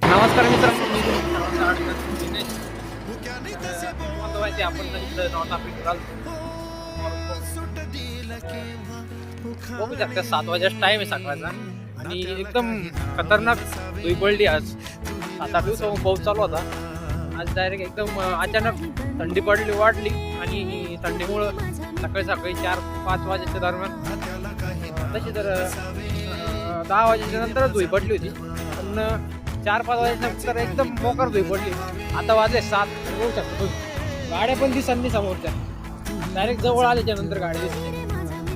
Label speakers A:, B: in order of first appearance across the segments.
A: नमस्कार मित्रांनो, मी दिनेश. तुम्हाला माहिती आहे, आपण इकडं नॉर्थ आफ्रिकेत आलो. बघू शकता 7 वाजेचा टाइम आहे सकाळचा आणि एकदम खतरनाक धुई पडली. आज 7-8 दिवसापासून पाऊस चालू होता. आज डायरेक्ट एकदम अचानक थंडी वाढली आणि थंडीमुळं सकाळी 4-5 वाजेच्या दरम्यान तशी तर 10 वाजेच्या नंतरच धुई पडली होती. पण 4-5 वाजेनंतर एकदम मोकार धुई पडली. आता वाजले 7. बघू शकतो गाड्या पण दिसत नाही समोरच्या. डायरेक्ट जवळ आल्याच्या नंतर गाडी दिसते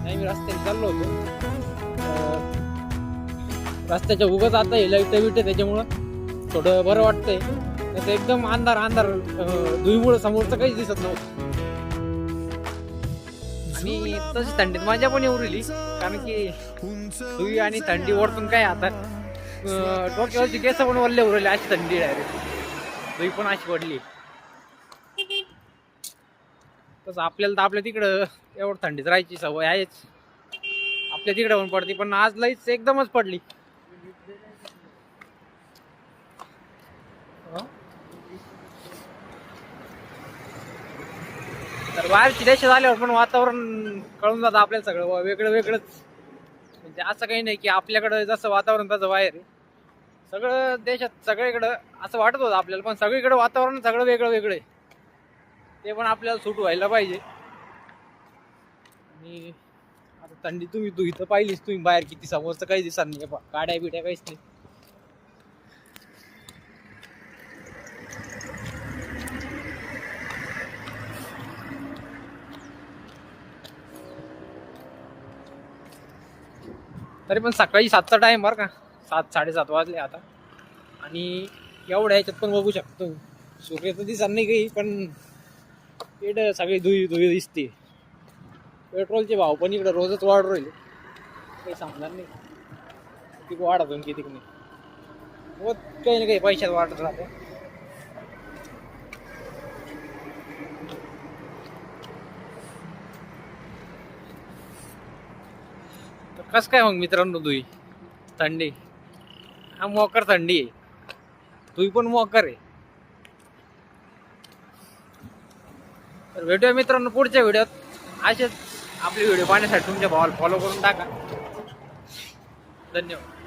A: नाही. मी रस्त्याने चाललो होतो, रस्त्याच्या उगाच आता हे लाईट बिटे त्याच्यामुळं थोडं बरं वाटतंय. तर एकदम अंधार धुईमुळं समोरचं काहीच दिसत नव्हतं. आणि तशी थंडीत मजा पण येऊ राहिली, कारण की धुई आणि थंडी ओढतून काय आता डोक्यावरची केस पण वल्ले उरले. अशी थंडी डायरेक्ट धुई पण अशी पडली. तसं आपल्याला तर आपल्या तिकडं एवढं थंडीत राहायची सवय आहेच, आपल्या तिकडं पण पडते. पण आज लईच एकदमच पडली. तर बाहेरची देश झाल्यावर पण वातावरण कळून जातं आपल्याला सगळं वेगळंच. म्हणजे असं काही नाही की आपल्याकडं जसं वातावरण तसं बाहेर आहे. सगळं देशात सगळीकडं असं वाटत होतं आपल्याला, पण सगळीकडे वातावरण सगळं वेगळं आहे. ते पण आपल्याला सूट व्हायला पाहिजे. आणि आता थंडी तू इथं पाहिलीस तुम्ही बाहेर किती समोरचं काही दिसत नाही, गाड्या बिड्या काहीच नाही. तरी पण सकाळी 7चा टाइम बरं का. 7-7:30 वाजले आता. आणि एवढ्या ह्याच्यात पण बघू शकतो सूर्य तर दिसत नाही काही, पण इकडं सगळी धुई दिसते. पेट्रोलचे भाव पण इकडं रोजच वाढ राहिले, काही सांगणार नाही किती वाढत किती नाही. रोज काही ना काही पैशात वाढत राहते. तर कसं काय मग मित्रांनो धुई थंडी? हा मोकर थंडी आहे, धुई पण मोकर आहे. तर भेटूया मित्रांनो पुढच्या व्हिडिओत. असेच आपले व्हिडिओ पाहण्यासाठी तुमच्या भावाला फॉलो करून टाका. धन्यवाद.